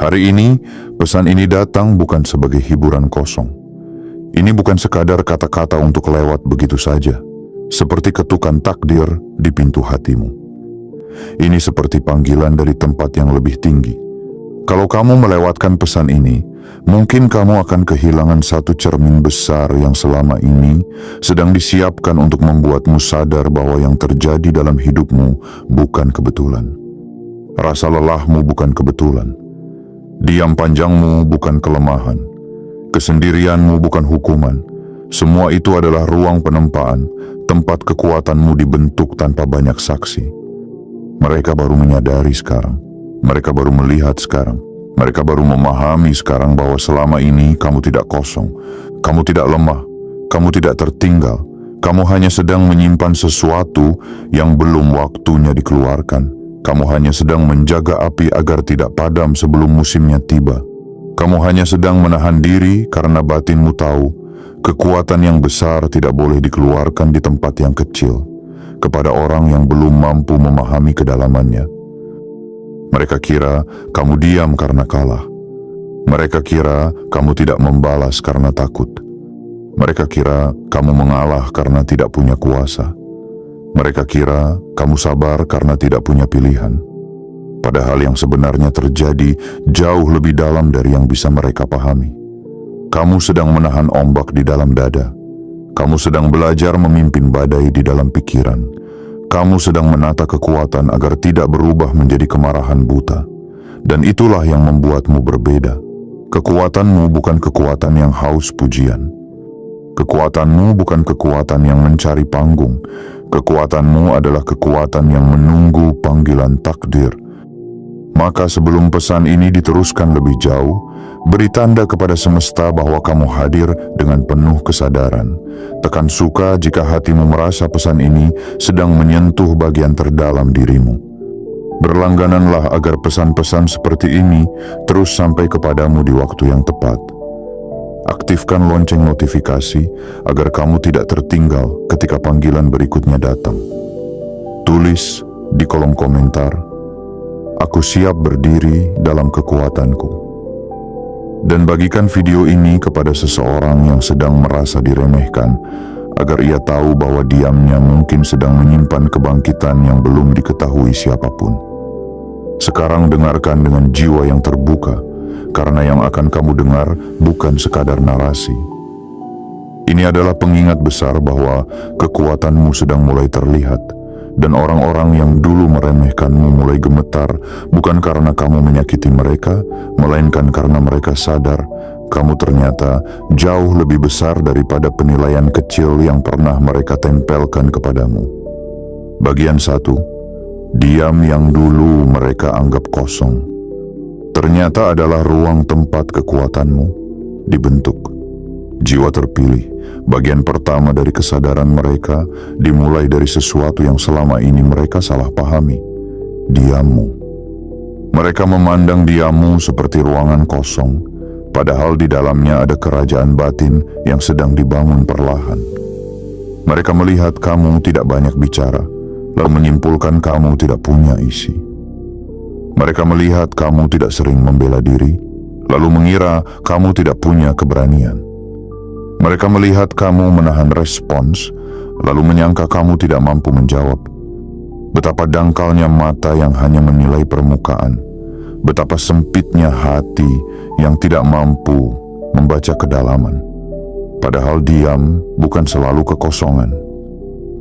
Hari ini, pesan ini datang bukan sebagai hiburan kosong. Ini bukan sekadar kata-kata untuk lewat begitu saja, seperti ketukan takdir di pintu hatimu. Ini seperti panggilan dari tempat yang lebih tinggi. Kalau kamu melewatkan pesan ini, mungkin kamu akan kehilangan satu cermin besar yang selama ini sedang disiapkan untuk membuatmu sadar bahwa yang terjadi dalam hidupmu bukan kebetulan. Rasa lelahmu bukan kebetulan. Diam panjangmu bukan kelemahan. Kesendirianmu bukan hukuman. Semua itu adalah ruang penempaan, tempat kekuatanmu dibentuk tanpa banyak saksi. Mereka baru menyadari sekarang. Mereka baru melihat sekarang. Mereka baru memahami sekarang bahwa selama ini kamu tidak kosong. Kamu tidak lemah. Kamu tidak tertinggal. Kamu hanya sedang menyimpan sesuatu yang belum waktunya dikeluarkan. Kamu hanya sedang menjaga api agar tidak padam sebelum musimnya tiba. Kamu hanya sedang menahan diri karena batinmu tahu kekuatan yang besar tidak boleh dikeluarkan di tempat yang kecil kepada orang yang belum mampu memahami kedalamannya. Mereka kira kamu diam karena kalah. Mereka kira kamu tidak membalas karena takut. Mereka kira kamu mengalah karena tidak punya kuasa. Mereka kira kamu sabar karena tidak punya pilihan. Padahal yang sebenarnya terjadi jauh lebih dalam dari yang bisa mereka pahami. Kamu sedang menahan ombak di dalam dada. Kamu sedang belajar memimpin badai di dalam pikiran. Kamu sedang menata kekuatan agar tidak berubah menjadi kemarahan buta. Dan itulah yang membuatmu berbeda. Kekuatanmu bukan kekuatan yang haus pujian. Kekuatanmu bukan kekuatan yang mencari panggung. Kekuatanmu adalah kekuatan yang menunggu panggilan takdir. Maka sebelum pesan ini diteruskan lebih jauh, beri tanda kepada semesta bahwa kamu hadir dengan penuh kesadaran. Tekan suka jika hatimu merasa pesan ini sedang menyentuh bagian terdalam dirimu. Berlanggananlah agar pesan-pesan seperti ini terus sampai kepadamu di waktu yang tepat. Aktifkan lonceng notifikasi agar kamu tidak tertinggal ketika panggilan berikutnya datang. Tulis di kolom komentar, "Aku siap berdiri dalam kekuatanku." Dan bagikan video ini kepada seseorang yang sedang merasa diremehkan, agar ia tahu bahwa diamnya mungkin sedang menyimpan kebangkitan yang belum diketahui siapapun. Sekarang dengarkan dengan jiwa yang terbuka, karena yang akan kamu dengar bukan sekadar narasi. Ini adalah pengingat besar bahwa kekuatanmu sedang mulai terlihat, dan orang-orang yang dulu meremehkanmu mulai gemetar, bukan karena kamu menyakiti mereka, melainkan karena mereka sadar kamu ternyata jauh lebih besar daripada penilaian kecil yang pernah mereka tempelkan kepadamu. Bagian 1. Diam yang dulu mereka anggap kosong ternyata adalah ruang tempat kekuatanmu dibentuk. Jiwa terpilih, bagian pertama dari kesadaran mereka, dimulai dari sesuatu yang selama ini mereka salah pahami, diammu. Mereka memandang diammu seperti ruangan kosong, padahal di dalamnya ada kerajaan batin yang sedang dibangun perlahan. Mereka melihat kamu tidak banyak bicara, lalu menyimpulkan kamu tidak punya isi. Mereka melihat kamu tidak sering membela diri, lalu mengira kamu tidak punya keberanian. Mereka melihat kamu menahan respons, lalu menyangka kamu tidak mampu menjawab. Betapa dangkalnya mata yang hanya menilai permukaan. Betapa sempitnya hati yang tidak mampu membaca kedalaman. Padahal diam bukan selalu kekosongan.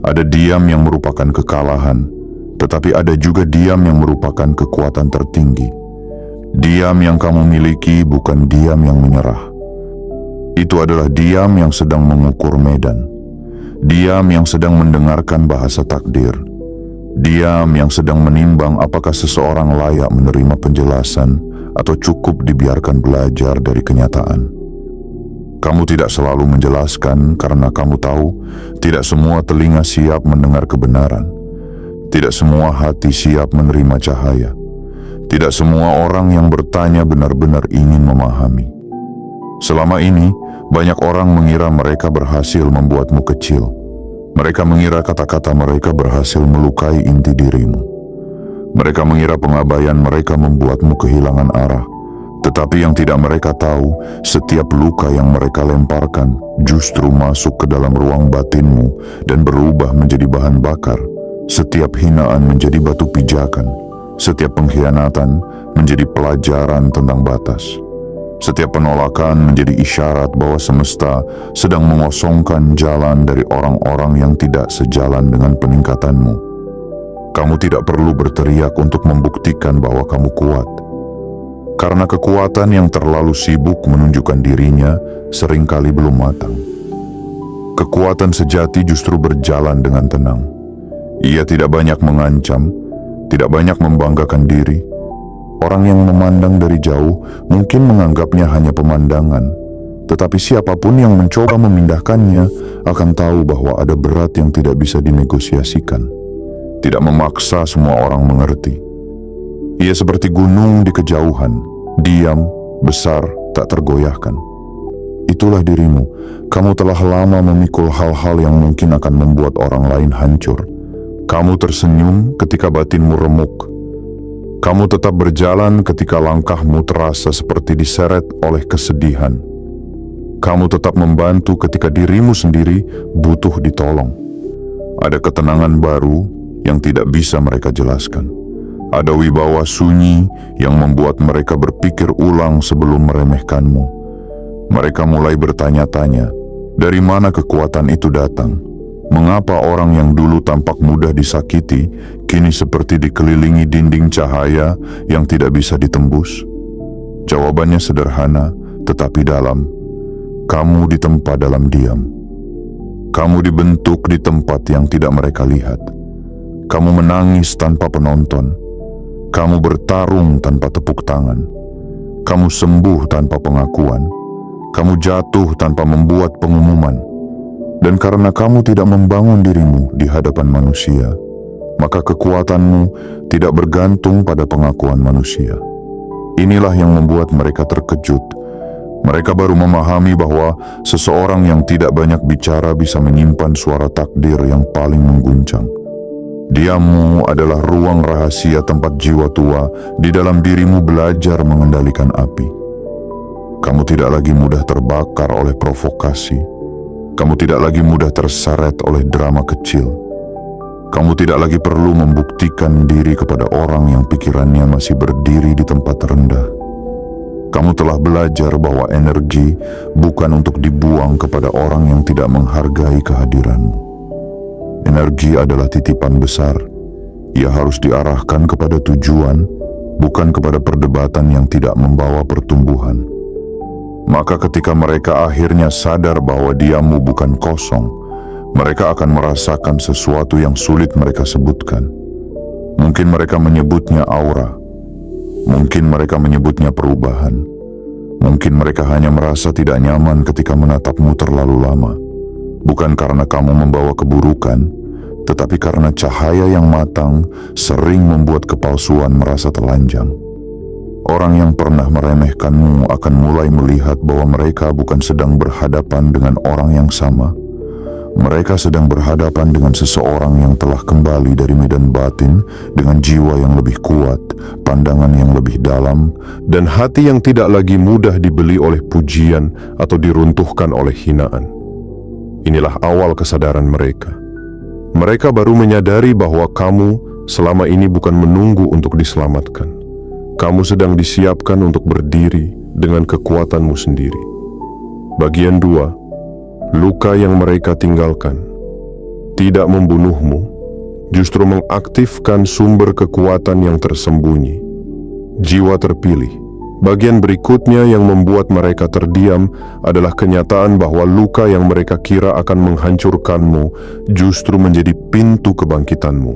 Ada diam yang merupakan kekalahan, tetapi ada juga diam yang merupakan kekuatan tertinggi. Diam yang kamu miliki bukan diam yang menyerah. Itu adalah diam yang sedang mengukur medan. Diam yang sedang mendengarkan bahasa takdir. Diam yang sedang menimbang apakah seseorang layak menerima penjelasan atau cukup dibiarkan belajar dari kenyataan. Kamu tidak selalu menjelaskan karena kamu tahu tidak semua telinga siap mendengar kebenaran. Tidak semua hati siap menerima cahaya. Tidak semua orang yang bertanya benar-benar ingin memahami. Selama ini, banyak orang mengira mereka berhasil membuatmu kecil. Mereka mengira kata-kata mereka berhasil melukai inti dirimu. Mereka mengira pengabaian mereka membuatmu kehilangan arah. Tetapi yang tidak mereka tahu, setiap luka yang mereka lemparkan justru masuk ke dalam ruang batinmu dan berubah menjadi bahan bakar. Setiap hinaan menjadi batu pijakan. Setiap pengkhianatan menjadi pelajaran tentang batas. Setiap penolakan menjadi isyarat bahwa semesta sedang mengosongkan jalan dari orang-orang yang tidak sejalan dengan peningkatanmu. Kamu tidak perlu berteriak untuk membuktikan bahwa kamu kuat. Karena kekuatan yang terlalu sibuk menunjukkan dirinya seringkali belum matang. Kekuatan sejati justru berjalan dengan tenang. Ia tidak banyak mengancam, tidak banyak membanggakan diri. Orang yang memandang dari jauh mungkin menganggapnya hanya pemandangan, tetapi siapapun yang mencoba memindahkannya akan tahu bahwa ada berat yang tidak bisa dinegosiasikan. Tidak memaksa semua orang mengerti. Ia seperti gunung di kejauhan, diam, besar, tak tergoyahkan. Itulah dirimu. Kamu telah lama memikul hal-hal yang mungkin akan membuat orang lain hancur. Kamu tersenyum ketika batinmu remuk. Kamu tetap berjalan ketika langkahmu terasa seperti diseret oleh kesedihan. Kamu tetap membantu ketika dirimu sendiri butuh ditolong. Ada ketenangan baru yang tidak bisa mereka jelaskan. Ada wibawa sunyi yang membuat mereka berpikir ulang sebelum meremehkanmu. Mereka mulai bertanya-tanya, dari mana kekuatan itu datang? Mengapa orang yang dulu tampak mudah disakiti, kini seperti dikelilingi dinding cahaya yang tidak bisa ditembus? Jawabannya sederhana, tetapi dalam. Kamu ditempa dalam diam. Kamu dibentuk di tempat yang tidak mereka lihat. Kamu menangis tanpa penonton. Kamu bertarung tanpa tepuk tangan. Kamu sembuh tanpa pengakuan. Kamu jatuh tanpa membuat pengumuman. Dan karena kamu tidak membangun dirimu di hadapan manusia, maka kekuatanmu tidak bergantung pada pengakuan manusia. Inilah yang membuat mereka terkejut. Mereka baru memahami bahwa seseorang yang tidak banyak bicara bisa menyimpan suara takdir yang paling mengguncang. Diammu adalah ruang rahasia tempat jiwa tua di dalam dirimu belajar mengendalikan api. Kamu tidak lagi mudah terbakar oleh provokasi. Kamu tidak lagi mudah terseret oleh drama kecil. Kamu tidak lagi perlu membuktikan diri kepada orang yang pikirannya masih berdiri di tempat rendah. Kamu telah belajar bahwa energi bukan untuk dibuang kepada orang yang tidak menghargai kehadiranmu. Energi adalah titipan besar. Ia harus diarahkan kepada tujuan, bukan kepada perdebatan yang tidak membawa pertumbuhan. Maka ketika mereka akhirnya sadar bahwa diammu bukan kosong, mereka akan merasakan sesuatu yang sulit mereka sebutkan. Mungkin mereka menyebutnya aura. Mungkin mereka menyebutnya perubahan. Mungkin mereka hanya merasa tidak nyaman ketika menatapmu terlalu lama. Bukan karena kamu membawa keburukan, tetapi karena cahaya yang matang sering membuat kepalsuan merasa telanjang. Orang yang pernah meremehkanmu akan mulai melihat bahwa mereka bukan sedang berhadapan dengan orang yang sama. Mereka sedang berhadapan dengan seseorang yang telah kembali dari medan batin dengan jiwa yang lebih kuat, pandangan yang lebih dalam, dan hati yang tidak lagi mudah dibeli oleh pujian atau diruntuhkan oleh hinaan. Inilah awal kesadaran mereka. Mereka baru menyadari bahwa kamu selama ini bukan menunggu untuk diselamatkan. Kamu sedang disiapkan untuk berdiri dengan kekuatanmu sendiri. Bagian 2, luka yang mereka tinggalkan tidak membunuhmu, justru mengaktifkan sumber kekuatan yang tersembunyi. Jiwa terpilih. Bagian berikutnya yang membuat mereka terdiam adalah kenyataan bahwa luka yang mereka kira akan menghancurkanmu justru menjadi pintu kebangkitanmu.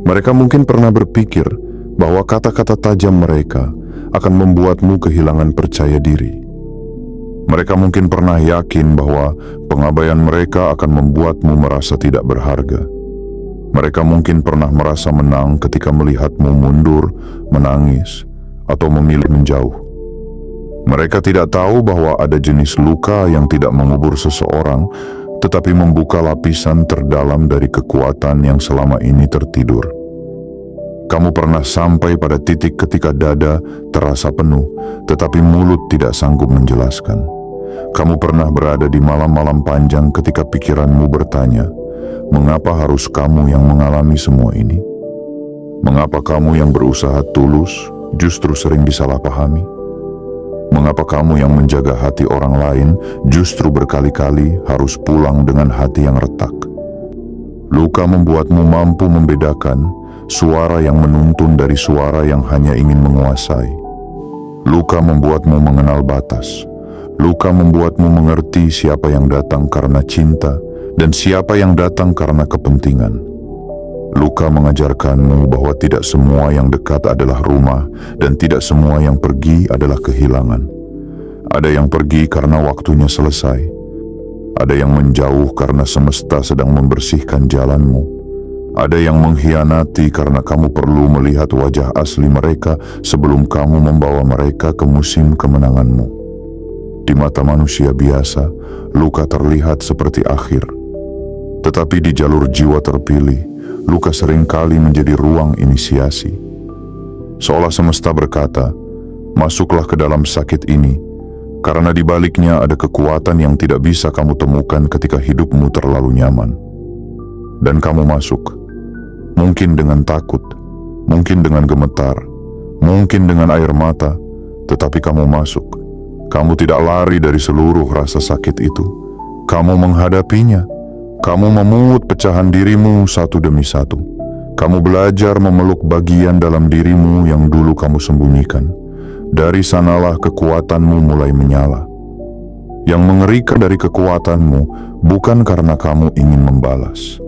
Mereka mungkin pernah berpikir bahwa kata-kata tajam mereka akan membuatmu kehilangan percaya diri. Mereka mungkin pernah yakin bahwa pengabaian mereka akan membuatmu merasa tidak berharga. Mereka mungkin pernah merasa menang ketika melihatmu mundur, menangis, atau memilih menjauh. Mereka tidak tahu bahwa ada jenis luka yang tidak mengubur seseorang, tetapi membuka lapisan terdalam dari kekuatan yang selama ini tertidur. Kamu pernah sampai pada titik ketika dada terasa penuh, tetapi mulut tidak sanggup menjelaskan. Kamu pernah berada di malam-malam panjang ketika pikiranmu bertanya, mengapa harus kamu yang mengalami semua ini? Mengapa kamu yang berusaha tulus justru sering disalahpahami? Mengapa kamu yang menjaga hati orang lain justru berkali-kali harus pulang dengan hati yang retak? Luka membuatmu mampu membedakan suara yang menuntun dari suara yang hanya ingin menguasai. Luka membuatmu mengenal batas. Luka membuatmu mengerti siapa yang datang karena cinta dan siapa yang datang karena kepentingan. Luka mengajarkanmu bahwa tidak semua yang dekat adalah rumah dan tidak semua yang pergi adalah kehilangan. Ada yang pergi karena waktunya selesai. Ada yang menjauh karena semesta sedang membersihkan jalanmu. Ada yang mengkhianati karena kamu perlu melihat wajah asli mereka sebelum kamu membawa mereka ke musim kemenanganmu. Di mata manusia biasa, luka terlihat seperti akhir. Tetapi di jalur jiwa terpilih, luka seringkali menjadi ruang inisiasi. Seolah semesta berkata, masuklah ke dalam sakit ini, karena di baliknya ada kekuatan yang tidak bisa kamu temukan ketika hidupmu terlalu nyaman. Dan kamu masuk. Mungkin dengan takut, mungkin dengan gemetar, mungkin dengan air mata, tetapi kamu masuk. Kamu tidak lari dari seluruh rasa sakit itu. Kamu menghadapinya. Kamu memungut pecahan dirimu satu demi satu. Kamu belajar memeluk bagian dalam dirimu yang dulu kamu sembunyikan. Dari sanalah kekuatanmu mulai menyala. Yang mengerikan dari kekuatanmu bukan karena kamu ingin membalas.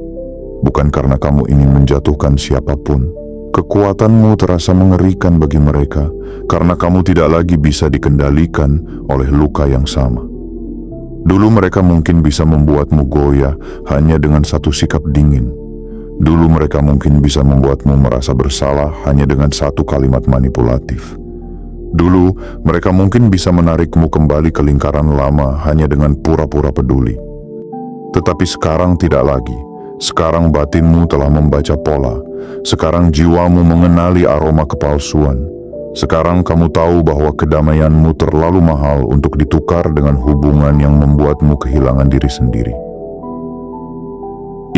Bukan karena kamu ingin menjatuhkan siapapun. Kekuatanmu terasa mengerikan bagi mereka karena kamu tidak lagi bisa dikendalikan oleh luka yang sama. Dulu mereka mungkin bisa membuatmu goyah hanya dengan satu sikap dingin. Dulu mereka mungkin bisa membuatmu merasa bersalah hanya dengan satu kalimat manipulatif. Dulu mereka mungkin bisa menarikmu kembali ke lingkaran lama hanya dengan pura-pura peduli. Tetapi sekarang tidak lagi. Sekarang batinmu telah membaca pola. Sekarang jiwamu mengenali aroma kepalsuan. Sekarang kamu tahu bahwa kedamaianmu terlalu mahal untuk ditukar dengan hubungan yang membuatmu kehilangan diri sendiri.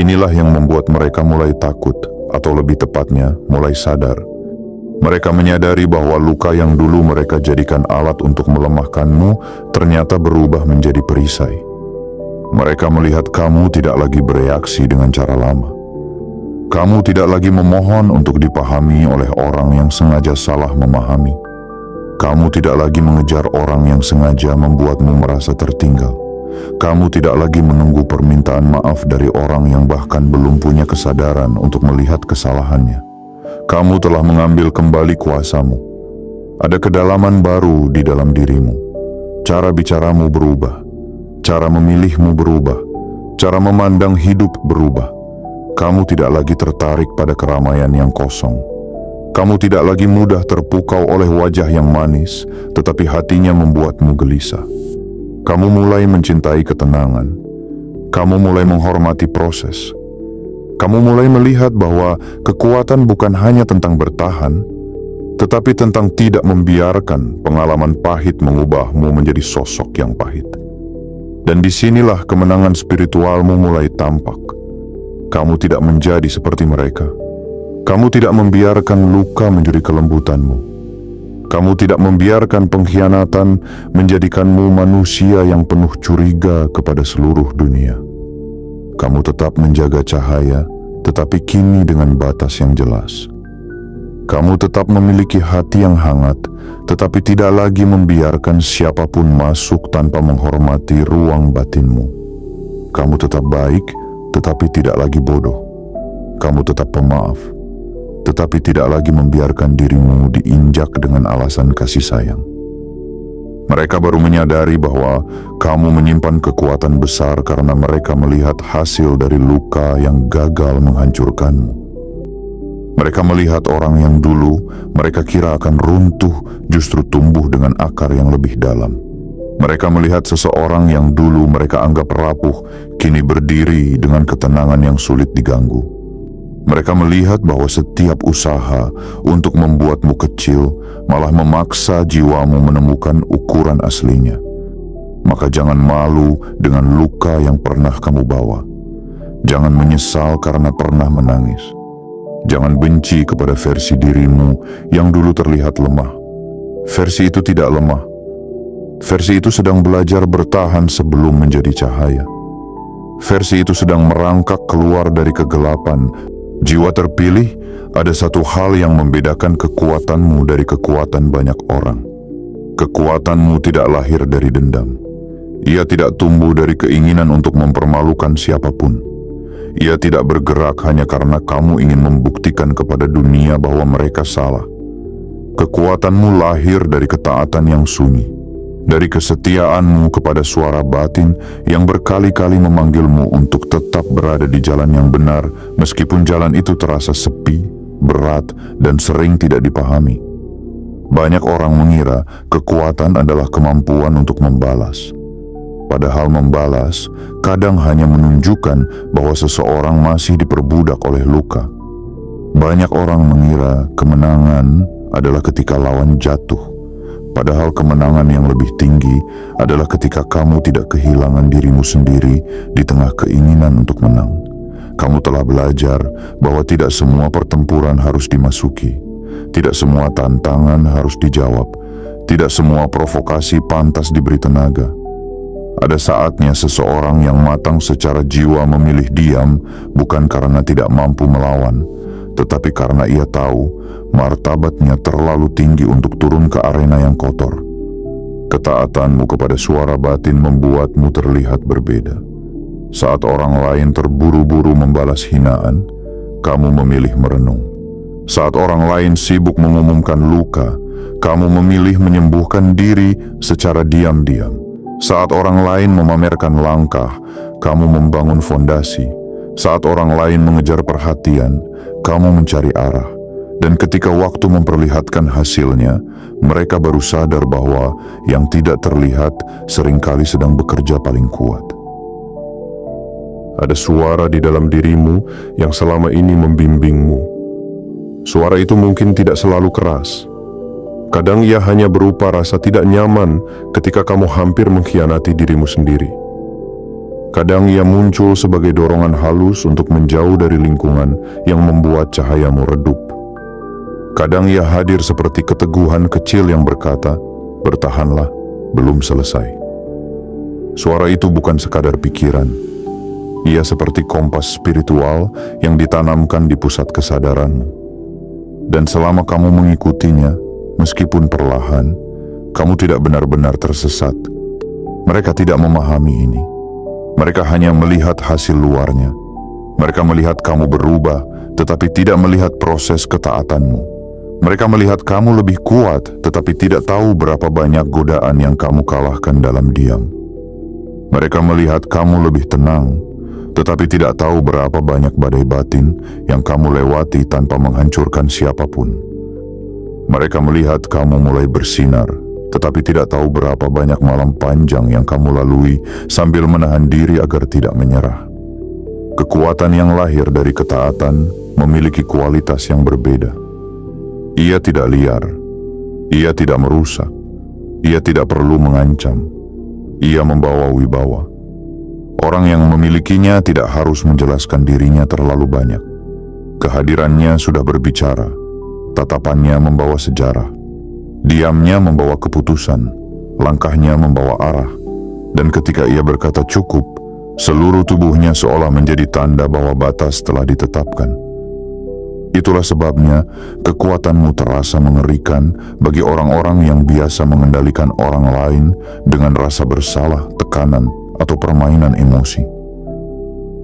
Inilah yang membuat mereka mulai takut, atau lebih tepatnya, mulai sadar. Mereka menyadari bahwa luka yang dulu mereka jadikan alat untuk melemahkanmu ternyata berubah menjadi perisai. Mereka melihat kamu tidak lagi bereaksi dengan cara lama. Kamu tidak lagi memohon untuk dipahami oleh orang yang sengaja salah memahami. Kamu tidak lagi mengejar orang yang sengaja membuatmu merasa tertinggal. Kamu tidak lagi menunggu permintaan maaf dari orang yang bahkan belum punya kesadaran untuk melihat kesalahannya. Kamu telah mengambil kembali kuasamu. Ada kedalaman baru di dalam dirimu. Cara bicaramu berubah. Cara memilihmu berubah, cara memandang hidup berubah. Kamu tidak lagi tertarik pada keramaian yang kosong. Kamu tidak lagi mudah terpukau oleh wajah yang manis, tetapi hatinya membuatmu gelisah. Kamu mulai mencintai ketenangan. Kamu mulai menghormati proses. Kamu mulai melihat bahwa kekuatan bukan hanya tentang bertahan, tetapi tentang tidak membiarkan pengalaman pahit mengubahmu menjadi sosok yang pahit. Dan disinilah kemenangan spiritualmu mulai tampak. Kamu tidak menjadi seperti mereka. Kamu tidak membiarkan luka menjadi kelembutanmu. Kamu tidak membiarkan pengkhianatan menjadikanmu manusia yang penuh curiga kepada seluruh dunia. Kamu tetap menjaga cahaya, tetapi kini dengan batas yang jelas. Kamu tetap memiliki hati yang hangat, tetapi tidak lagi membiarkan siapapun masuk tanpa menghormati ruang batinmu. Kamu tetap baik, tetapi tidak lagi bodoh. Kamu tetap pemaaf, tetapi tidak lagi membiarkan dirimu diinjak dengan alasan kasih sayang. Mereka baru menyadari bahwa kamu menyimpan kekuatan besar karena mereka melihat hasil dari luka yang gagal menghancurkanmu. Mereka melihat orang yang dulu mereka kira akan runtuh justru tumbuh dengan akar yang lebih dalam. Mereka melihat seseorang yang dulu mereka anggap rapuh kini berdiri dengan ketenangan yang sulit diganggu. Mereka melihat bahwa setiap usaha untuk membuatmu kecil malah memaksa jiwamu menemukan ukuran aslinya. Maka jangan malu dengan luka yang pernah kamu bawa. Jangan menyesal karena pernah menangis. Jangan benci kepada versi dirimu yang dulu terlihat lemah. Versi itu tidak lemah. Versi itu sedang belajar bertahan sebelum menjadi cahaya. Versi itu sedang merangkak keluar dari kegelapan. Jiwa terpilih, ada satu hal yang membedakan kekuatanmu dari kekuatan banyak orang. Kekuatanmu tidak lahir dari dendam. Ia tidak tumbuh dari keinginan untuk mempermalukan siapapun. Ia tidak bergerak hanya karena kamu ingin membuktikan kepada dunia bahwa mereka salah. Kekuatanmu lahir dari ketaatan yang sunyi. Dari kesetiaanmu kepada suara batin yang berkali-kali memanggilmu untuk tetap berada di jalan yang benar, meskipun jalan itu terasa sepi, berat, dan sering tidak dipahami. Banyak orang mengira kekuatan adalah kemampuan untuk membalas. Padahal membalas kadang hanya menunjukkan bahwa seseorang masih diperbudak oleh luka. Banyak orang mengira kemenangan adalah ketika lawan jatuh. Padahal kemenangan yang lebih tinggi adalah ketika kamu tidak kehilangan dirimu sendiri di tengah keinginan untuk menang. Kamu telah belajar bahwa tidak semua pertempuran harus dimasuki, tidak semua tantangan harus dijawab, tidak semua provokasi pantas diberi tenaga. Ada saatnya seseorang yang matang secara jiwa memilih diam bukan karena tidak mampu melawan, tetapi karena ia tahu martabatnya terlalu tinggi untuk turun ke arena yang kotor. Ketaatanmu kepada suara batin membuatmu terlihat berbeda. Saat orang lain terburu-buru membalas hinaan, kamu memilih merenung. Saat orang lain sibuk mengumumkan luka, kamu memilih menyembuhkan diri secara diam-diam. Saat orang lain memamerkan langkah, kamu membangun fondasi. Saat orang lain mengejar perhatian, kamu mencari arah. Dan ketika waktu memperlihatkan hasilnya, mereka baru sadar bahwa yang tidak terlihat seringkali sedang bekerja paling kuat. Ada suara di dalam dirimu yang selama ini membimbingmu. Suara itu mungkin tidak selalu keras. Kadang ia hanya berupa rasa tidak nyaman ketika kamu hampir mengkhianati dirimu sendiri. Kadang ia muncul sebagai dorongan halus untuk menjauh dari lingkungan yang membuat cahayamu redup. Kadang ia hadir seperti keteguhan kecil yang berkata, "Bertahanlah, belum selesai." Suara itu bukan sekadar pikiran. Ia seperti kompas spiritual yang ditanamkan di pusat kesadaranmu. Dan selama kamu mengikutinya, meskipun perlahan, kamu tidak benar-benar tersesat. Mereka tidak memahami ini. Mereka hanya melihat hasil luarnya. Mereka melihat kamu berubah, tetapi tidak melihat proses ketaatanmu. Mereka melihat kamu lebih kuat, tetapi tidak tahu berapa banyak godaan yang kamu kalahkan dalam diam. Mereka melihat kamu lebih tenang, tetapi tidak tahu berapa banyak badai batin yang kamu lewati tanpa menghancurkan siapapun. Mereka melihat kamu mulai bersinar, tetapi tidak tahu berapa banyak malam panjang yang kamu lalui sambil menahan diri agar tidak menyerah. Kekuatan yang lahir dari ketaatan memiliki kualitas yang berbeda. Ia tidak liar, ia tidak merusak, ia tidak perlu mengancam, ia membawa wibawa. Orang yang memilikinya tidak harus menjelaskan dirinya terlalu banyak. Kehadirannya sudah berbicara, tatapannya membawa sejarah, diamnya membawa keputusan, langkahnya membawa arah. Dan ketika ia berkata cukup, seluruh tubuhnya seolah menjadi tanda bahwa batas telah ditetapkan. Itulah sebabnya kekuatanmu terasa mengerikan bagi orang-orang yang biasa mengendalikan orang lain dengan rasa bersalah, tekanan, atau permainan emosi.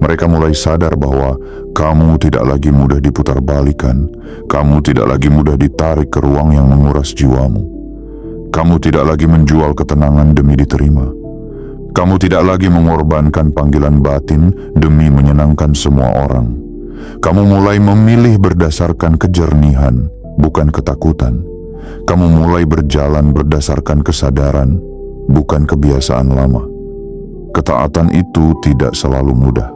Mereka mulai sadar bahwa kamu tidak lagi mudah diputarbalikkan, kamu tidak lagi mudah ditarik ke ruang yang menguras jiwamu. Kamu tidak lagi menjual ketenangan demi diterima. Kamu tidak lagi mengorbankan panggilan batin demi menyenangkan semua orang. Kamu mulai memilih berdasarkan kejernihan, bukan ketakutan. Kamu mulai berjalan berdasarkan kesadaran, bukan kebiasaan lama. Ketaatan itu tidak selalu mudah.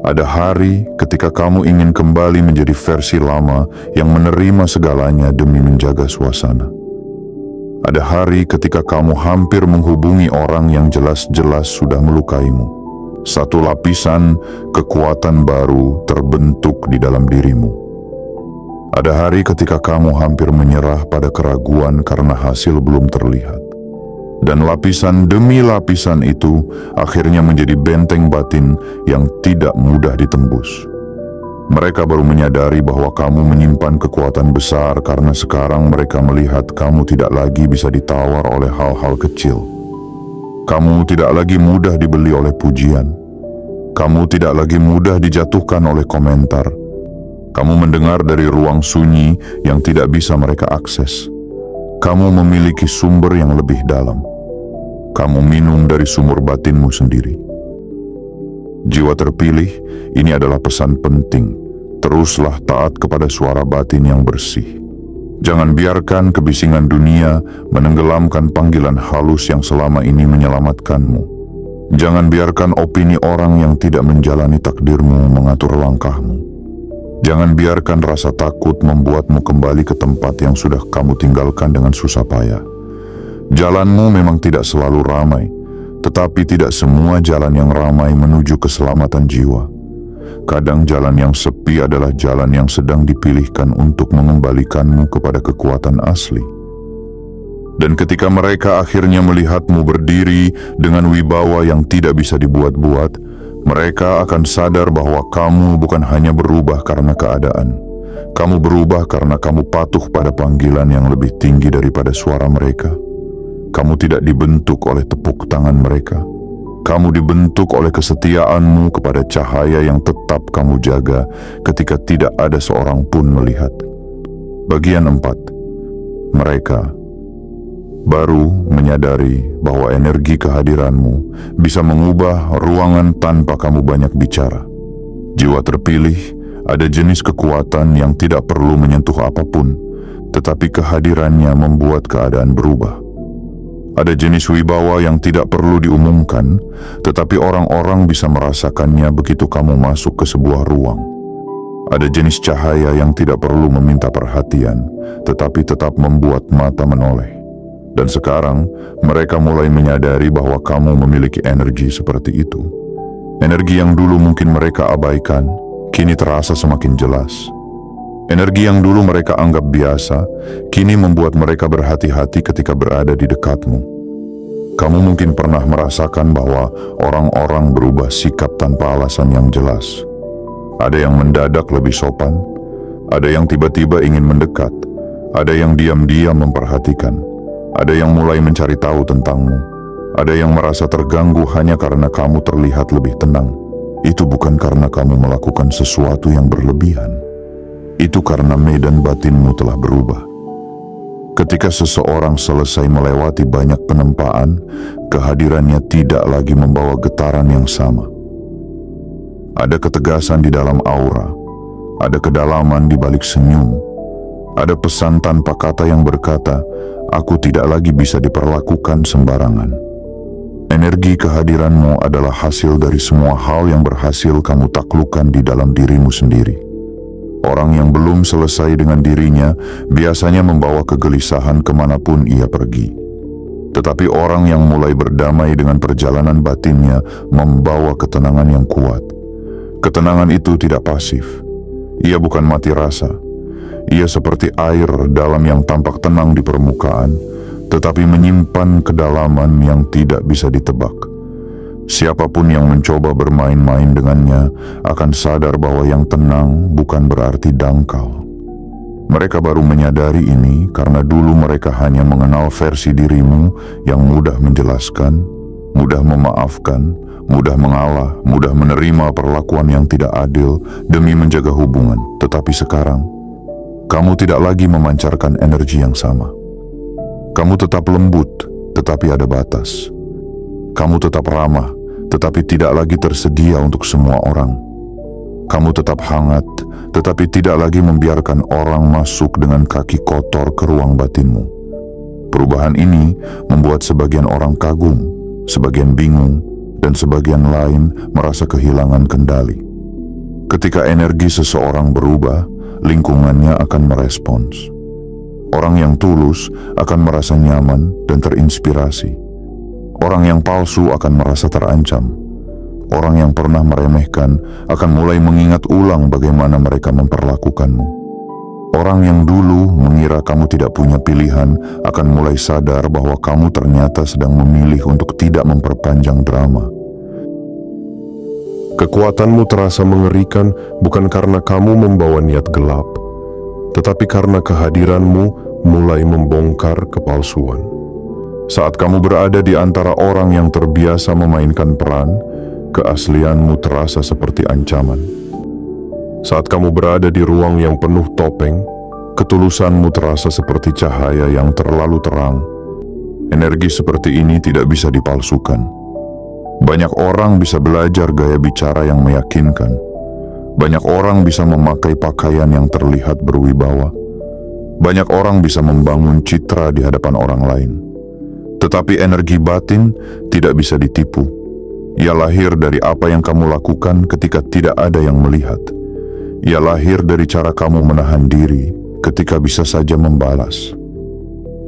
Ada hari ketika kamu ingin kembali menjadi versi lama yang menerima segalanya demi menjaga suasana. Ada hari ketika kamu hampir menghubungi orang yang jelas-jelas sudah melukaimu. Satu lapisan kekuatan baru terbentuk di dalam dirimu. Ada hari ketika kamu hampir menyerah pada keraguan karena hasil belum terlihat. Dan lapisan demi lapisan itu akhirnya menjadi benteng batin yang tidak mudah ditembus. Mereka baru menyadari bahwa kamu menyimpan kekuatan besar karena sekarang mereka melihat kamu tidak lagi bisa ditawar oleh hal-hal kecil. Kamu tidak lagi mudah dibeli oleh pujian. Kamu tidak lagi mudah dijatuhkan oleh komentar. Kamu mendengar dari ruang sunyi yang tidak bisa mereka akses. Kamu memiliki sumber yang lebih dalam. Kamu minum dari sumur batinmu sendiri. Jiwa terpilih, ini adalah pesan penting. Teruslah taat kepada suara batin yang bersih. Jangan biarkan kebisingan dunia menenggelamkan panggilan halus yang selama ini menyelamatkanmu. Jangan biarkan opini orang yang tidak menjalani takdirmu mengatur langkahmu. Jangan biarkan rasa takut membuatmu kembali ke tempat yang sudah kamu tinggalkan dengan susah payah. Jalanmu memang tidak selalu ramai, tetapi tidak semua jalan yang ramai menuju keselamatan jiwa. Kadang jalan yang sepi adalah jalan yang sedang dipilihkan untuk mengembalikanmu kepada kekuatan asli. Dan ketika mereka akhirnya melihatmu berdiri dengan wibawa yang tidak bisa dibuat-buat, mereka akan sadar bahwa kamu bukan hanya berubah karena keadaan. Kamu berubah karena kamu patuh pada panggilan yang lebih tinggi daripada suara mereka. Kamu tidak dibentuk oleh tepuk tangan mereka. Kamu dibentuk oleh kesetiaanmu kepada cahaya yang tetap kamu jaga ketika tidak ada seorang pun melihat. Bagian 4. Mereka baru menyadari bahwa energi kehadiranmu bisa mengubah ruangan tanpa kamu banyak bicara. Jiwa terpilih ada jenis kekuatan yang tidak perlu menyentuh apapun, tetapi kehadirannya membuat keadaan berubah. Ada jenis wibawa yang tidak perlu diumumkan, tetapi orang-orang bisa merasakannya begitu kamu masuk ke sebuah ruang. Ada jenis cahaya yang tidak perlu meminta perhatian, tetapi tetap membuat mata menoleh. Dan sekarang, mereka mulai menyadari bahwa kamu memiliki energi seperti itu. Energi yang dulu mungkin mereka abaikan, kini terasa semakin jelas. Energi yang dulu mereka anggap biasa, kini membuat mereka berhati-hati ketika berada di dekatmu. Kamu mungkin pernah merasakan bahwa orang-orang berubah sikap tanpa alasan yang jelas. Ada yang mendadak lebih sopan, ada yang tiba-tiba ingin mendekat, ada yang diam-diam memperhatikan. Ada yang mulai mencari tahu tentangmu. Ada yang merasa terganggu hanya karena kamu terlihat lebih tenang. Itu bukan karena kamu melakukan sesuatu yang berlebihan. Itu karena medan batinmu telah berubah. Ketika seseorang selesai melewati banyak penempaan, kehadirannya tidak lagi membawa getaran yang sama. Ada ketegasan di dalam aura. Ada kedalaman di balik senyum. Ada pesan tanpa kata yang berkata, "Aku tidak lagi bisa diperlakukan sembarangan." Energi kehadiranmu adalah hasil dari semua hal yang berhasil kamu taklukkan di dalam dirimu sendiri. Orang yang belum selesai dengan dirinya biasanya membawa kegelisahan kemanapun ia pergi. Tetapi orang yang mulai berdamai dengan perjalanan batinnya membawa ketenangan yang kuat. Ketenangan itu tidak pasif. Ia bukan mati rasa. Ia seperti air dalam yang tampak tenang di permukaan, tetapi menyimpan kedalaman yang tidak bisa ditebak. Siapapun yang mencoba bermain-main dengannya akan sadar bahwa yang tenang bukan berarti dangkal. Mereka baru menyadari ini karena dulu mereka hanya mengenal versi dirimu yang mudah menjelaskan, mudah memaafkan, mudah mengalah, mudah menerima perlakuan yang tidak adil demi menjaga hubungan. Tetapi sekarang, kamu tidak lagi memancarkan energi yang sama. Kamu tetap lembut, tetapi ada batas. Kamu tetap ramah, tetapi tidak lagi tersedia untuk semua orang. Kamu tetap hangat, tetapi tidak lagi membiarkan orang masuk dengan kaki kotor ke ruang batinmu. Perubahan ini membuat sebagian orang kagum, sebagian bingung, dan sebagian lain merasa kehilangan kendali. Ketika energi seseorang berubah, lingkungannya akan merespons. Orang yang tulus akan merasa nyaman dan terinspirasi. Orang yang palsu akan merasa terancam. Orang yang pernah meremehkan akan mulai mengingat ulang bagaimana mereka memperlakukanmu. Orang yang dulu mengira kamu tidak punya pilihan akan mulai sadar bahwa kamu ternyata sedang memilih untuk tidak memperpanjang drama. Kekuatanmu terasa mengerikan bukan karena kamu membawa niat gelap, tetapi karena kehadiranmu mulai membongkar kepalsuan. Saat kamu berada di antara orang yang terbiasa memainkan peran, keaslianmu terasa seperti ancaman. Saat kamu berada di ruang yang penuh topeng, ketulusanmu terasa seperti cahaya yang terlalu terang. Energi seperti ini tidak bisa dipalsukan. Banyak orang bisa belajar gaya bicara yang meyakinkan. Banyak orang bisa memakai pakaian yang terlihat berwibawa. Banyak orang bisa membangun citra di hadapan orang lain. Tetapi energi batin tidak bisa ditipu. Ia lahir dari apa yang kamu lakukan ketika tidak ada yang melihat. Ia lahir dari cara kamu menahan diri ketika bisa saja membalas.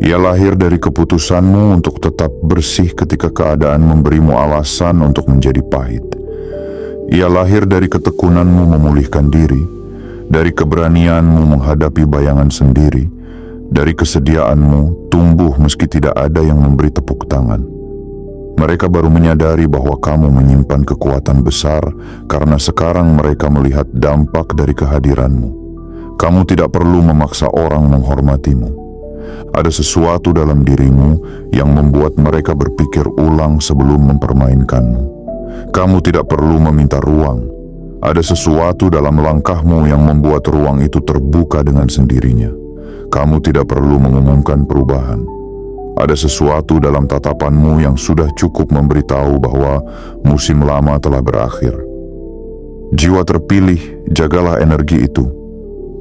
Ia lahir dari keputusanmu untuk tetap bersih ketika keadaan memberimu alasan untuk menjadi pahit. Ia lahir dari ketekunanmu memulihkan diri, dari keberanianmu menghadapi bayangan sendiri, dari kesediaanmu tumbuh meski tidak ada yang memberi tepuk tangan. Mereka baru menyadari bahwa kamu menyimpan kekuatan besar karena sekarang mereka melihat dampak dari kehadiranmu. Kamu tidak perlu memaksa orang menghormatimu. Ada sesuatu dalam dirimu yang membuat mereka berpikir ulang sebelum mempermainkanmu. Kamu tidak perlu meminta ruang. Ada sesuatu dalam langkahmu yang membuat ruang itu terbuka dengan sendirinya. Kamu tidak perlu mengumumkan perubahan. Ada sesuatu dalam tatapanmu yang sudah cukup memberitahu bahwa musim lama telah berakhir. Jiwa terpilih, jagalah energi itu.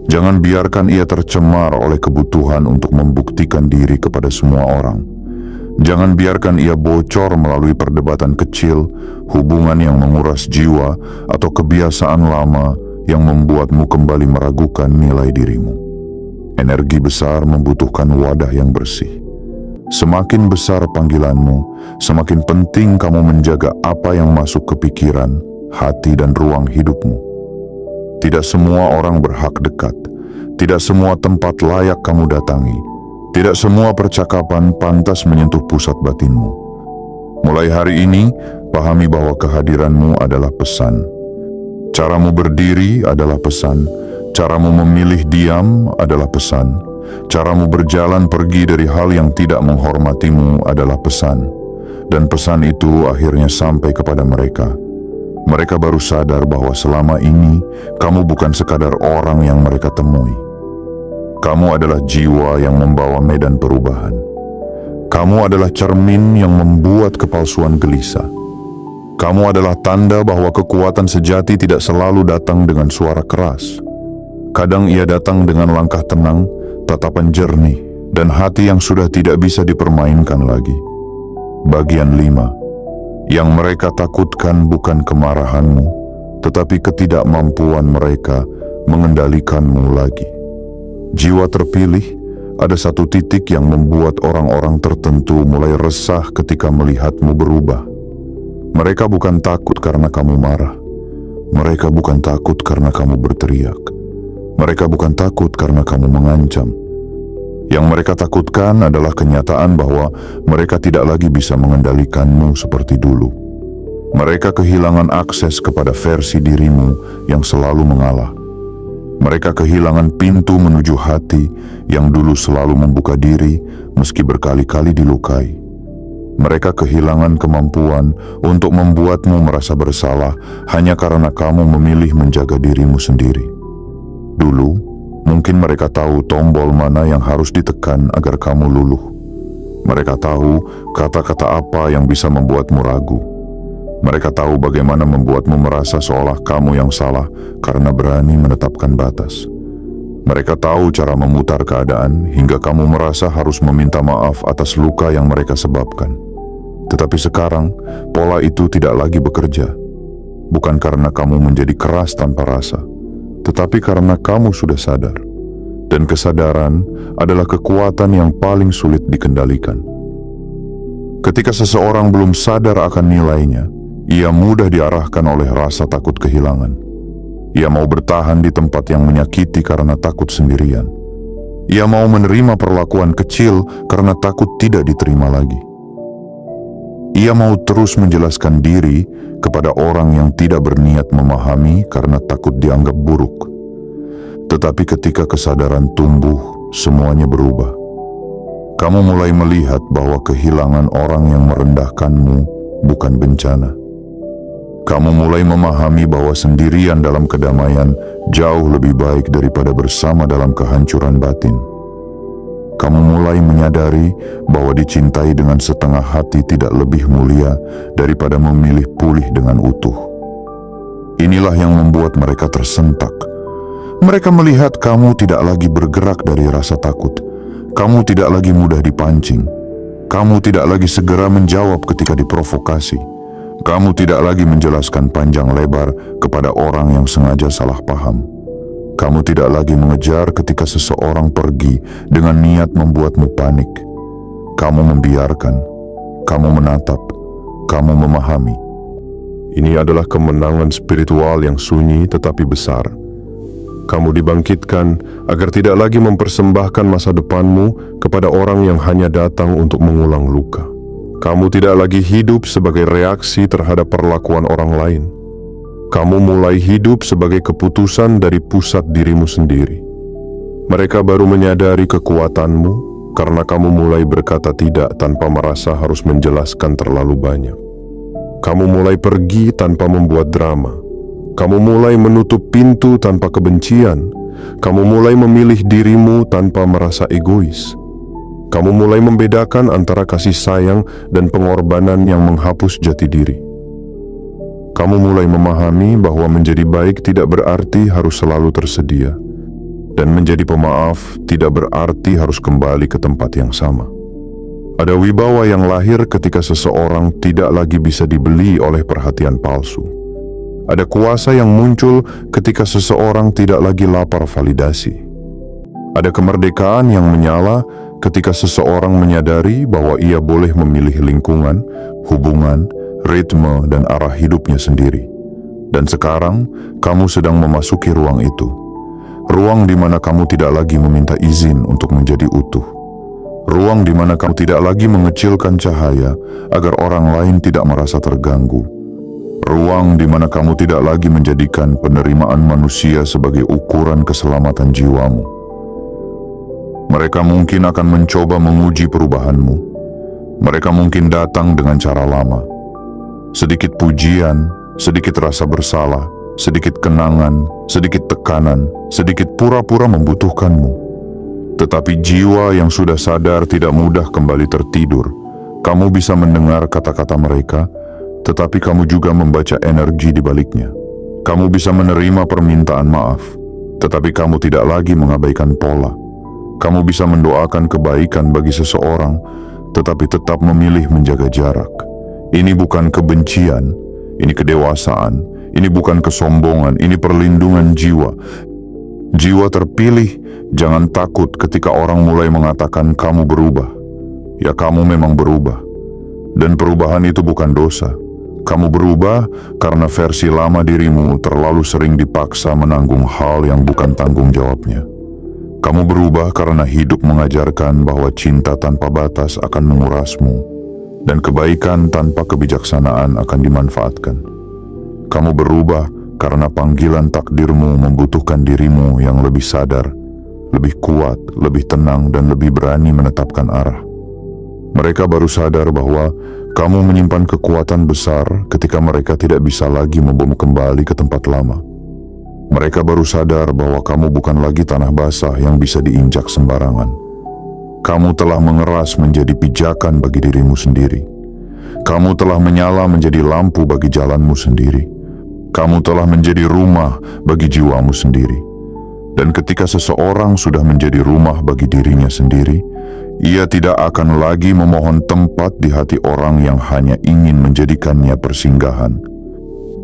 Jangan biarkan ia tercemar oleh kebutuhan untuk membuktikan diri kepada semua orang. Jangan biarkan ia bocor melalui perdebatan kecil, hubungan yang menguras jiwa, atau kebiasaan lama yang membuatmu kembali meragukan nilai dirimu. Energi besar membutuhkan wadah yang bersih. Semakin besar panggilanmu, semakin penting kamu menjaga apa yang masuk ke pikiran, hati, dan ruang hidupmu. Tidak semua orang berhak dekat. Tidak semua tempat layak kamu datangi. Tidak semua percakapan pantas menyentuh pusat batinmu. Mulai hari ini, pahami bahwa kehadiranmu adalah pesan. Caramu berdiri adalah pesan. Caramu memilih diam adalah pesan. Caramu berjalan pergi dari hal yang tidak menghormatimu adalah pesan. Dan pesan itu akhirnya sampai kepada mereka. Mereka baru sadar bahwa selama ini kamu bukan sekadar orang yang mereka temui. Kamu adalah jiwa yang membawa medan perubahan. Kamu adalah cermin yang membuat kepalsuan gelisah. Kamu adalah tanda bahwa kekuatan sejati tidak selalu datang dengan suara keras. Kadang ia datang dengan langkah tenang, tatapan jernih, dan hati yang sudah tidak bisa dipermainkan lagi. Bagian 5. Yang mereka takutkan bukan kemarahanmu, tetapi ketidakmampuan mereka mengendalikanmu lagi. Jiwa terpilih, ada satu titik yang membuat orang-orang tertentu mulai resah ketika melihatmu berubah. Mereka bukan takut karena kamu marah. Mereka bukan takut karena kamu berteriak. Mereka bukan takut karena kamu mengancam. Yang mereka takutkan adalah kenyataan bahwa mereka tidak lagi bisa mengendalikanmu seperti dulu. Mereka kehilangan akses kepada versi dirimu yang selalu mengalah. Mereka kehilangan pintu menuju hati yang dulu selalu membuka diri meski berkali-kali dilukai. Mereka kehilangan kemampuan untuk membuatmu merasa bersalah hanya karena kamu memilih menjaga dirimu sendiri. Dulu, mungkin mereka tahu tombol mana yang harus ditekan agar kamu luluh. Mereka tahu kata-kata apa yang bisa membuatmu ragu. Mereka tahu bagaimana membuatmu merasa seolah kamu yang salah karena berani menetapkan batas. Mereka tahu cara memutar keadaan hingga kamu merasa harus meminta maaf atas luka yang mereka sebabkan. Tetapi sekarang, pola itu tidak lagi bekerja. bukan karena kamu menjadi keras tanpa rasa, tetapi karena kamu sudah sadar. Dan kesadaran adalah kekuatan yang paling sulit dikendalikan. Ketika seseorang belum sadar akan nilainya, ia mudah diarahkan oleh rasa takut kehilangan. Ia mau bertahan di tempat yang menyakiti karena takut sendirian. Ia mau menerima perlakuan kecil karena takut tidak diterima lagi. Ia mau terus menjelaskan diri kepada orang yang tidak berniat memahami karena takut dianggap buruk. Tetapi ketika kesadaran tumbuh, semuanya berubah. Kamu mulai melihat bahwa kehilangan orang yang merendahkanmu bukan bencana. Kamu mulai memahami bahwa sendirian dalam kedamaian jauh lebih baik daripada bersama dalam kehancuran batin. Kamu mulai menyadari bahwa dicintai dengan setengah hati tidak lebih mulia daripada memilih pulih dengan utuh. Inilah yang membuat mereka tersentak. Mereka melihat kamu tidak lagi bergerak dari rasa takut. Kamu tidak lagi mudah dipancing. Kamu tidak lagi segera menjawab ketika diprovokasi. Kamu tidak lagi menjelaskan panjang lebar kepada orang yang sengaja salah paham. Kamu tidak lagi mengejar ketika seseorang pergi dengan niat membuatmu panik. Kamu membiarkan, kamu menatap, kamu memahami. Ini adalah kemenangan spiritual yang sunyi tetapi besar. Kamu dibangkitkan agar tidak lagi mempersembahkan masa depanmu kepada orang yang hanya datang untuk mengulang luka. Kamu tidak lagi hidup sebagai reaksi terhadap perlakuan orang lain. Kamu mulai hidup sebagai keputusan dari pusat dirimu sendiri. Mereka baru menyadari kekuatanmu karena kamu mulai berkata tidak tanpa merasa harus menjelaskan terlalu banyak. Kamu mulai pergi tanpa membuat drama. Kamu mulai menutup pintu tanpa kebencian. Kamu mulai memilih dirimu tanpa merasa egois. Kamu mulai membedakan antara kasih sayang dan pengorbanan yang menghapus jati diri. Kamu mulai memahami bahwa menjadi baik tidak berarti harus selalu tersedia, dan menjadi pemaaf tidak berarti harus kembali ke tempat yang sama. Ada wibawa yang lahir ketika seseorang tidak lagi bisa dibeli oleh perhatian palsu. Ada kuasa yang muncul ketika seseorang tidak lagi lapar validasi. Ada kemerdekaan yang menyala ketika seseorang menyadari bahwa ia boleh memilih lingkungan, hubungan, ritme, dan arah hidupnya sendiri. Dan sekarang, kamu sedang memasuki ruang itu. Ruang di mana kamu tidak lagi meminta izin untuk menjadi utuh. Ruang di mana kamu tidak lagi mengecilkan cahaya agar orang lain tidak merasa terganggu. Ruang di mana kamu tidak lagi menjadikan penerimaan manusia sebagai ukuran keselamatan jiwamu. Mereka mungkin akan mencoba menguji perubahanmu. Mereka mungkin datang dengan cara lama. Sedikit pujian, sedikit rasa bersalah, sedikit kenangan, sedikit tekanan, sedikit pura-pura membutuhkanmu. Tetapi jiwa yang sudah sadar tidak mudah kembali tertidur. Kamu bisa mendengar kata-kata mereka, tetapi kamu juga membaca energi di baliknya. Kamu bisa menerima permintaan maaf, tetapi kamu tidak lagi mengabaikan pola. Kamu bisa mendoakan kebaikan bagi seseorang, tetapi tetap memilih menjaga jarak. Ini bukan kebencian, ini kedewasaan. Ini bukan kesombongan, ini perlindungan jiwa. Jiwa terpilih, jangan takut ketika orang mulai mengatakan kamu berubah. Ya, kamu memang berubah. Dan perubahan itu bukan dosa. Kamu berubah karena versi lama dirimu terlalu sering dipaksa menanggung hal yang bukan tanggung jawabnya. Kamu berubah karena hidup mengajarkan bahwa cinta tanpa batas akan mengurasmu, dan kebaikan tanpa kebijaksanaan akan dimanfaatkan. Kamu berubah karena panggilan takdirmu membutuhkan dirimu yang lebih sadar, lebih kuat, lebih tenang, dan lebih berani menetapkan arah. Mereka baru sadar bahwa kamu menyimpan kekuatan besar ketika mereka tidak bisa lagi membawamu kembali ke tempat lama. Mereka baru sadar bahwa kamu bukan lagi tanah basah yang bisa diinjak sembarangan. Kamu telah mengeras menjadi pijakan bagi dirimu sendiri. Kamu telah menyala menjadi lampu bagi jalanmu sendiri. Kamu telah menjadi rumah bagi jiwamu sendiri. Dan ketika seseorang sudah menjadi rumah bagi dirinya sendiri, ia tidak akan lagi memohon tempat di hati orang yang hanya ingin menjadikannya persinggahan.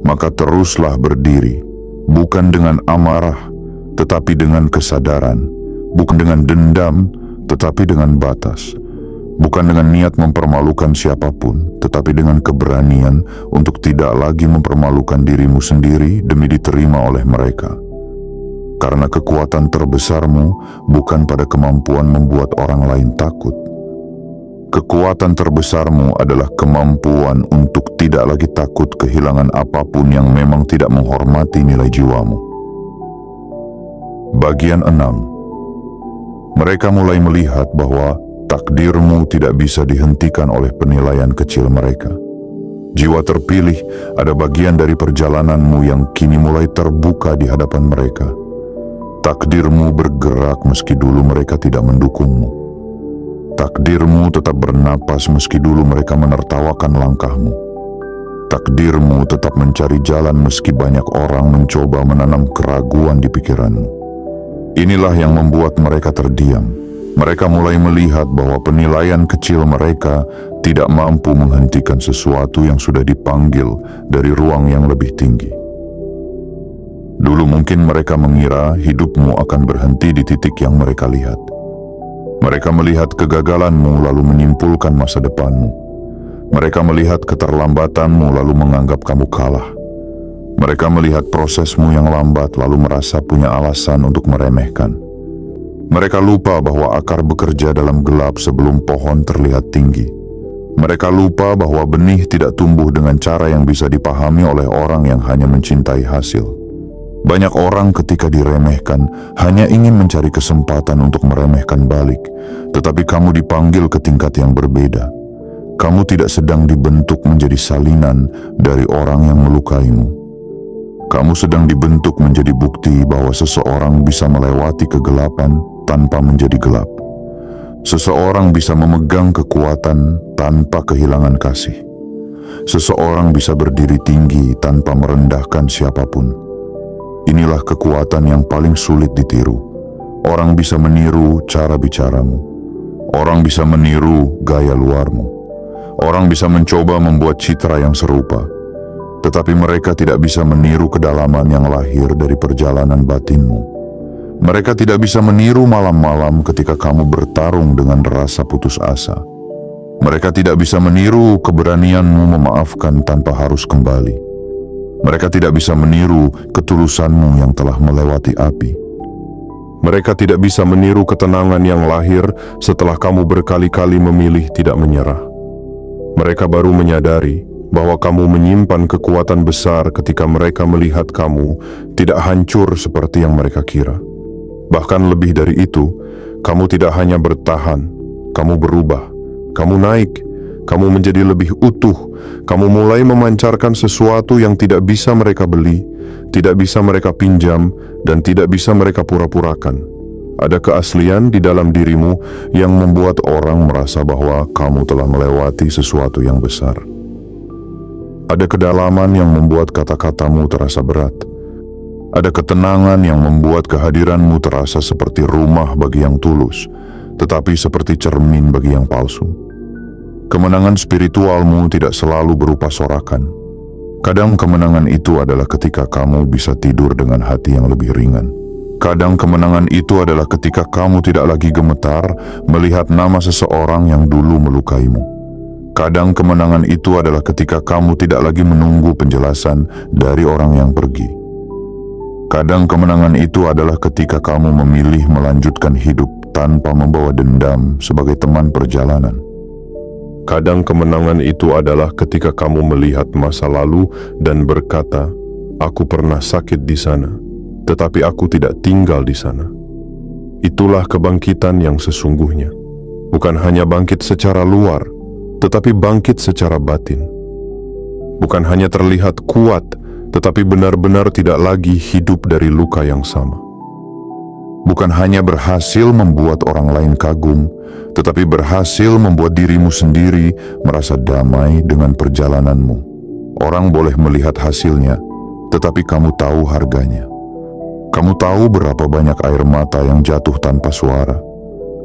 maka teruslah berdiri, bukan dengan amarah, tetapi dengan kesadaran, bukan dengan dendam, tetapi dengan batas, bukan dengan niat mempermalukan siapapun, tetapi dengan keberanian untuk tidak lagi mempermalukan dirimu sendiri demi diterima oleh mereka. Karena kekuatan terbesarmu bukan pada kemampuan membuat orang lain takut. Kekuatan terbesarmu adalah kemampuan untuk tidak lagi takut kehilangan apapun yang memang tidak menghormati nilai jiwamu. Bagian 6. Mereka mulai melihat bahwa takdirmu tidak bisa dihentikan oleh penilaian kecil mereka. Jiwa terpilih ada bagian dari perjalananmu yang kini mulai terbuka di hadapan mereka. Takdirmu bergerak meski dulu mereka tidak mendukungmu. Takdirmu tetap bernapas meski dulu mereka menertawakan langkahmu. Takdirmu tetap mencari jalan meski banyak orang mencoba menanam keraguan di pikiranmu. Inilah yang membuat mereka terdiam. Mereka mulai melihat bahwa penilaian kecil mereka tidak mampu menghentikan sesuatu yang sudah dipanggil dari ruang yang lebih tinggi. Dulu mungkin mereka mengira hidupmu akan berhenti di titik yang mereka lihat. Mereka melihat kegagalanmu lalu menyimpulkan masa depanmu. Mereka melihat keterlambatanmu lalu menganggap kamu kalah. Mereka melihat prosesmu yang lambat lalu merasa punya alasan untuk meremehkan. Mereka lupa bahwa akar bekerja dalam gelap sebelum pohon terlihat tinggi. Mereka lupa bahwa benih tidak tumbuh dengan cara yang bisa dipahami oleh orang yang hanya mencintai hasil. Banyak orang ketika diremehkan hanya ingin mencari kesempatan untuk meremehkan balik, tetapi kamu dipanggil ke tingkat yang berbeda. Kamu tidak sedang dibentuk menjadi salinan dari orang yang melukaimu. Kamu sedang dibentuk menjadi bukti bahwa seseorang bisa melewati kegelapan tanpa menjadi gelap. Seseorang bisa memegang kekuatan tanpa kehilangan kasih. Seseorang bisa berdiri tinggi tanpa merendahkan siapapun. Inilah kekuatan yang paling sulit ditiru. Orang bisa meniru cara bicaramu. Orang bisa meniru gaya luarmu. Orang bisa mencoba membuat citra yang serupa. Tetapi mereka tidak bisa meniru kedalaman yang lahir dari perjalanan batinmu. Mereka tidak bisa meniru malam-malam ketika kamu bertarung dengan rasa putus asa. Mereka tidak bisa meniru keberanianmu memaafkan tanpa harus kembali. Mereka tidak bisa meniru ketulusanmu yang telah melewati api. Mereka tidak bisa meniru ketenangan yang lahir setelah kamu berkali-kali memilih tidak menyerah. Mereka baru menyadari bahwa kamu menyimpan kekuatan besar ketika mereka melihat kamu tidak hancur seperti yang mereka kira. Bahkan lebih dari itu, kamu tidak hanya bertahan, kamu berubah, kamu naik, kamu menjadi lebih utuh, kamu mulai memancarkan sesuatu yang tidak bisa mereka beli, tidak bisa mereka pinjam, dan tidak bisa mereka pura-purakan. Ada keaslian di dalam dirimu yang membuat orang merasa bahwa kamu telah melewati sesuatu yang besar. Ada kedalaman yang membuat kata-katamu terasa berat. Ada ketenangan yang membuat kehadiranmu terasa seperti rumah bagi yang tulus, tetapi seperti cermin bagi yang palsu. Kemenangan spiritualmu tidak selalu berupa sorakan. Kadang kemenangan itu adalah ketika kamu bisa tidur dengan hati yang lebih ringan. Kadang kemenangan itu adalah ketika kamu tidak lagi gemetar melihat nama seseorang yang dulu melukaimu. Kadang kemenangan itu adalah ketika kamu tidak lagi menunggu penjelasan dari orang yang pergi. Kadang kemenangan itu adalah ketika kamu memilih melanjutkan hidup tanpa membawa dendam sebagai teman perjalanan. Kadang kemenangan itu adalah ketika kamu melihat masa lalu dan berkata, "Aku pernah sakit di sana, tetapi aku tidak tinggal di sana." Itulah kebangkitan yang sesungguhnya. Bukan hanya bangkit secara luar, tetapi bangkit secara batin. Bukan hanya terlihat kuat, tetapi benar-benar tidak lagi hidup dari luka yang sama. Bukan hanya berhasil membuat orang lain kagum, tetapi berhasil membuat dirimu sendiri merasa damai dengan perjalananmu. Orang boleh melihat hasilnya, tetapi kamu tahu harganya. Kamu tahu berapa banyak air mata yang jatuh tanpa suara.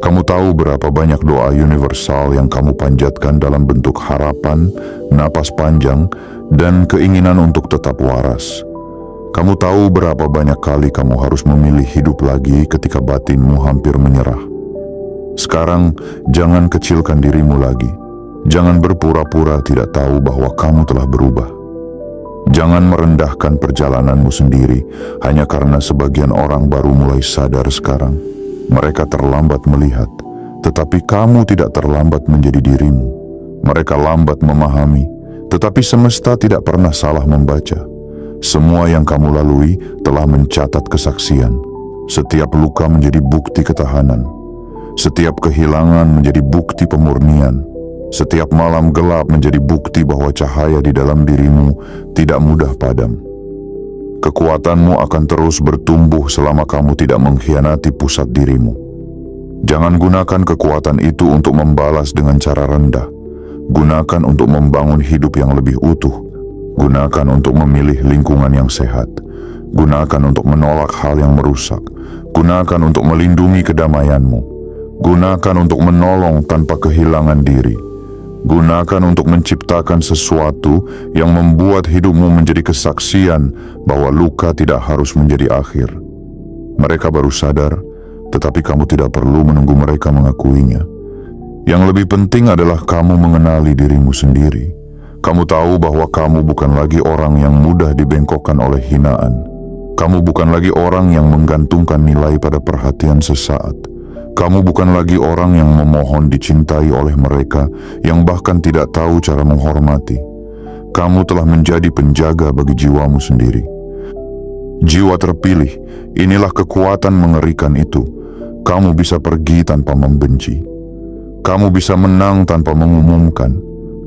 Kamu tahu berapa banyak doa universal yang kamu panjatkan dalam bentuk harapan, napas panjang, dan keinginan untuk tetap waras. Kamu tahu berapa banyak kali kamu harus memilih hidup lagi ketika batinmu hampir menyerah. Sekarang, jangan kecilkan dirimu lagi. Jangan berpura-pura tidak tahu bahwa kamu telah berubah. Jangan merendahkan perjalananmu sendiri hanya karena sebagian orang baru mulai sadar sekarang. Mereka terlambat melihat, tetapi kamu tidak terlambat menjadi dirimu. Mereka lambat memahami, tetapi semesta tidak pernah salah membaca. Semua yang kamu lalui telah mencatat kesaksian. Setiap luka menjadi bukti ketahanan. Setiap kehilangan menjadi bukti pemurnian. Setiap malam gelap menjadi bukti bahwa cahaya di dalam dirimu tidak mudah padam. Kekuatanmu akan terus bertumbuh selama kamu tidak mengkhianati pusat dirimu. Jangan gunakan kekuatan itu untuk membalas dengan cara rendah. Gunakan untuk membangun hidup yang lebih utuh. Gunakan untuk memilih lingkungan yang sehat. Gunakan untuk menolak hal yang merusak. Gunakan untuk melindungi kedamaianmu. Gunakan untuk menolong tanpa kehilangan diri. Gunakan untuk menciptakan sesuatu yang membuat hidupmu menjadi kesaksian bahwa luka tidak harus menjadi akhir. Mereka baru sadar, tetapi kamu tidak perlu menunggu mereka mengakuinya. Yang lebih penting adalah kamu mengenali dirimu sendiri. Kamu tahu bahwa kamu bukan lagi orang yang mudah dibengkokkan oleh hinaan. Kamu bukan lagi orang yang menggantungkan nilai pada perhatian sesaat. Kamu bukan lagi orang yang memohon dicintai oleh mereka yang bahkan tidak tahu cara menghormati. Kamu telah menjadi penjaga bagi jiwamu sendiri. Jiwa terpilih, inilah kekuatan mengerikan itu. Kamu bisa pergi tanpa membenci. Kamu bisa menang tanpa mengumumkan.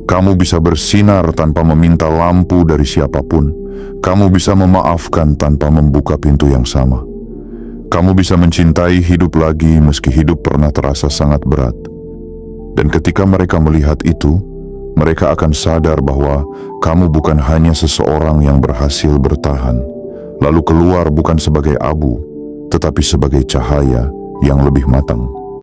Kamu bisa bersinar tanpa meminta lampu dari siapapun. Kamu bisa memaafkan tanpa membuka pintu yang sama. Kamu bisa mencintai hidup lagi meski hidup pernah terasa sangat berat. Dan ketika mereka melihat itu, mereka akan sadar bahwa kamu bukan hanya seseorang yang berhasil bertahan, lalu keluar bukan sebagai abu, tetapi sebagai cahaya yang lebih matang.